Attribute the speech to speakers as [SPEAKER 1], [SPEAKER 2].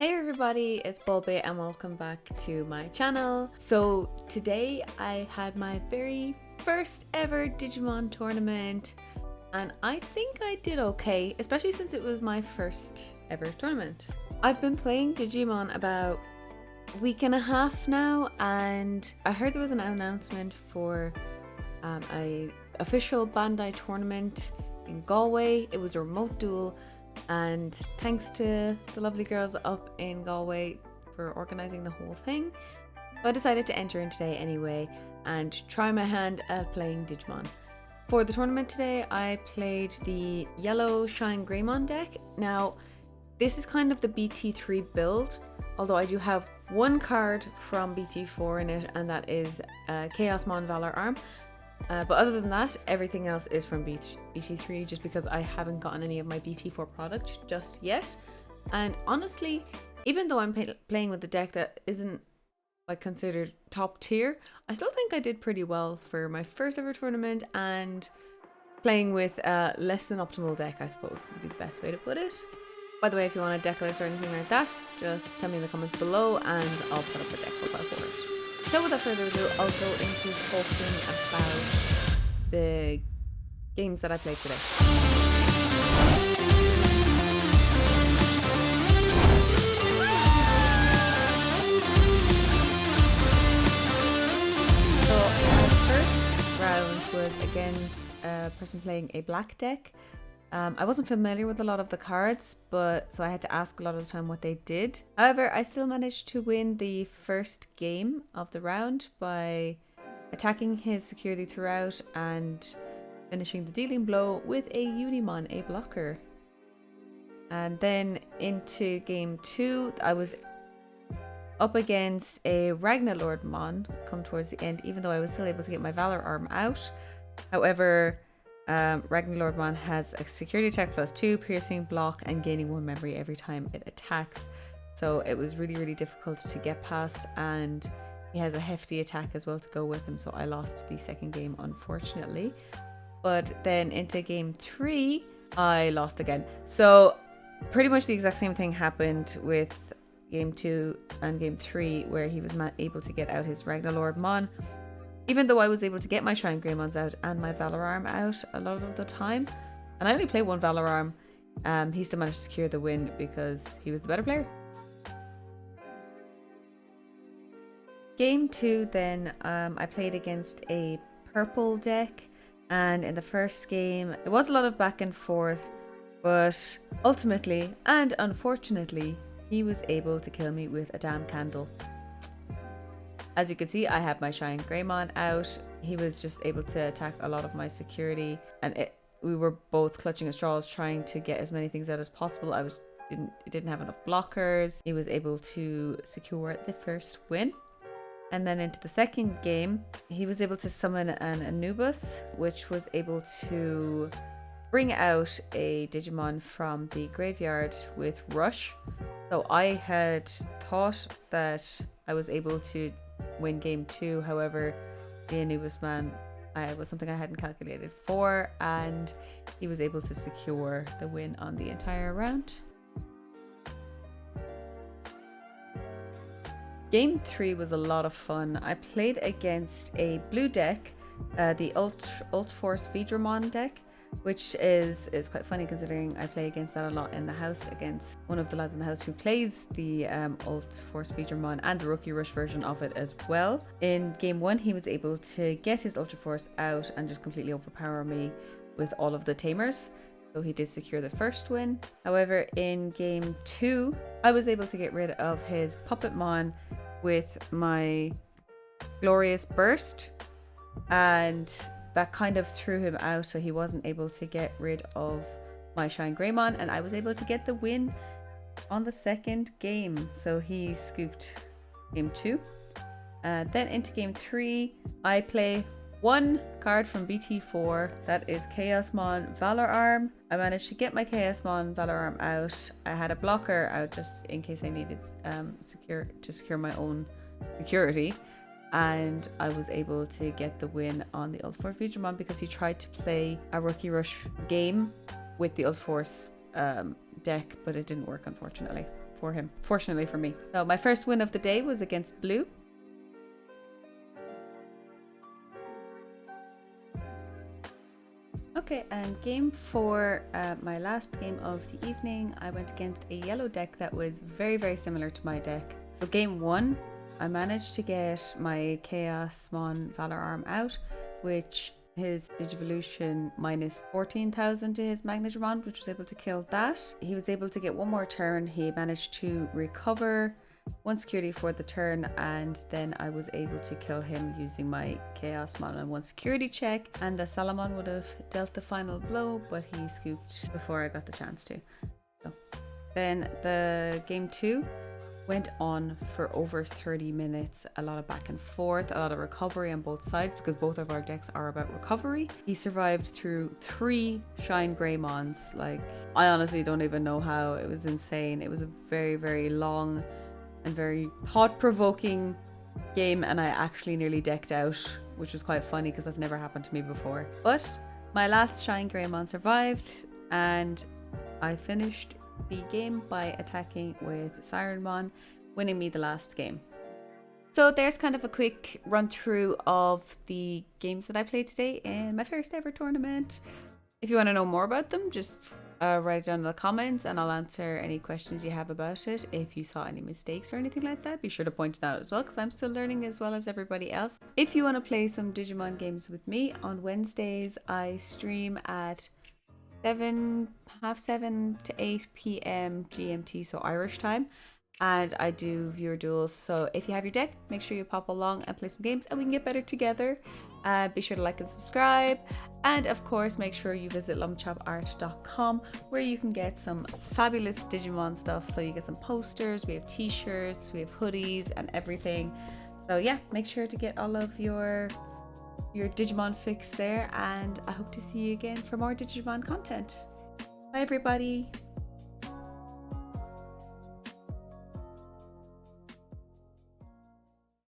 [SPEAKER 1] Hey everybody, it's Bulby and welcome back to my channel. So today I had my very first ever Digimon tournament and I think I did okay, especially since it was my first ever tournament. I've been playing Digimon about a week and a half now, and I heard there was an announcement for a official Bandai tournament in Galway. It was a remote duel, and thanks to the lovely girls up in Galway for organising the whole thing. So I decided to enter in today anyway and try my hand at playing Digimon. For the tournament today, I played the yellow Shine Greymon deck. Now, this is kind of the BT3 build, although I do have one card from BT4 in it, and that is Chaosmon Valor Arm. But other than that, everything else is from BT3, just because I haven't gotten any of my BT4 product just yet. And honestly, even though I'm playing with a deck that isn't like considered top tier, I still think I did pretty well for my first ever tournament, and playing with a less than optimal deck, I suppose would be the best way to put it. By the way, if you want a deck list or anything like that, just tell me in the comments below and I'll put up a deck profile for it. So without further ado, I'll go into talking about the games that I played today. So my first round was against a person playing a black deck. I wasn't familiar with a lot of the cards, so I had to ask a lot of the time what they did. However, I still managed to win the first game of the round by attacking his security throughout and finishing the dealing blow with a Unimon, a blocker. And then into game 2, I was up against a Ragnarlordmon come towards the end, even though I was still able to get my Valor Arm out. However, Ragnarlordmon has a security attack +2, piercing, block, and gaining 1 memory every time it attacks. So it was really difficult to get past, and he has a hefty attack as well to go with him, so I lost the second game unfortunately. But then into game 3, I lost again. So pretty much the exact same thing happened with game 2 and game 3, where he was able to get out his Ragnarlordmon. Even though I was able to get my Shine Greymons out and my Valor Arm out a lot of the time, and I only play one Valor Arm, he still managed to secure the win because he was the better player. Game 2 then, I played against a purple deck, and in the first game there was a lot of back and forth, but ultimately and unfortunately he was able to kill me with a damn candle. As you can see, I had my Shine Greymon out. He was just able to attack a lot of my security, and we were both clutching at straws trying to get as many things out as possible. I didn't have enough blockers. He was able to secure the first win. And then into the second game, he was able to summon an Anubis, which was able to bring out a Digimon from the graveyard with Rush. So I had thought that I was able to win game 2, however the Anubis man was something I hadn't calculated for, and he was able to secure the win on the entire round. Game 3 was a lot of fun. I played against a blue deck, the Ult Force Vidramon deck, which is quite funny considering I play against that a lot in the house, against one of the lads in the house who plays the Ult Force Vidramon and the Rookie Rush version of it as well. In game 1, he was able to get his Ultra Force out and just completely overpower me with all of the tamers, so he did secure the first win. However, in game 2, I was able to get rid of his Puppetmon with my Glorious Burst, and that kind of threw him out, so he wasn't able to get rid of my Shine Greymon, and I was able to get the win on the second game. So he scooped game 2. Then into game 3, I play one card from BT4, that is Chaosmon Valor Arm. I managed to get my Chaosmon Valor Arm out. I had a blocker out just in case I needed to secure my own security. And I was able to get the win on the Ult Force Vidramon because he tried to play a Rookie Rush game with the Ult Force deck, but it didn't work unfortunately for him, fortunately for me. So my first win of the day was against blue. Okay, and game 4, my last game of the evening, I went against a yellow deck that was very, very similar to my deck. So game 1, I managed to get my Chaosmon Valor Arm out, which his Digivolution minus 14,000 to his Magnetron, which was able to kill that. He was able to get one more turn. He managed to recover 1 security for the turn, and then I was able to kill him using my Chaosmon on 1 security check, and the Salamon would have dealt the final blow, but he scooped before I got the chance to. So then the game 2 went on for over 30 minutes, a lot of back and forth, a lot of recovery on both sides because both of our decks are about recovery. He survived through 3 Shine Greymons. Like, I honestly don't even know how. It was insane. It was a very, very long and very thought-provoking game, and I actually nearly decked out, which was quite funny because that's never happened to me before. But my last Shine Greymon survived, and I finished the game by attacking with Sirenmon, winning me the last game. So there's kind of a quick run through of the games that I played today in my first ever tournament. If you want to know more about them, just write it down in the comments and I'll answer any questions you have about it. If you saw any mistakes or anything like that, be sure to point it out as well, because I'm still learning as well as everybody else. If you want to play some Digimon games with me, on Wednesdays I stream at half 7 to 8 p.m. GMT, so Irish time, and I do viewer duels. So if you have your deck, make sure you pop along and play some games and we can get better together. Be sure to like and subscribe, and of course make sure you visit lumchopart.com, where you can get some fabulous Digimon stuff. So you get some posters, we have t-shirts, we have hoodies and everything. So yeah, make sure to get all of your Digimon fix there, and I hope to see you again for more Digimon content. Bye everybody.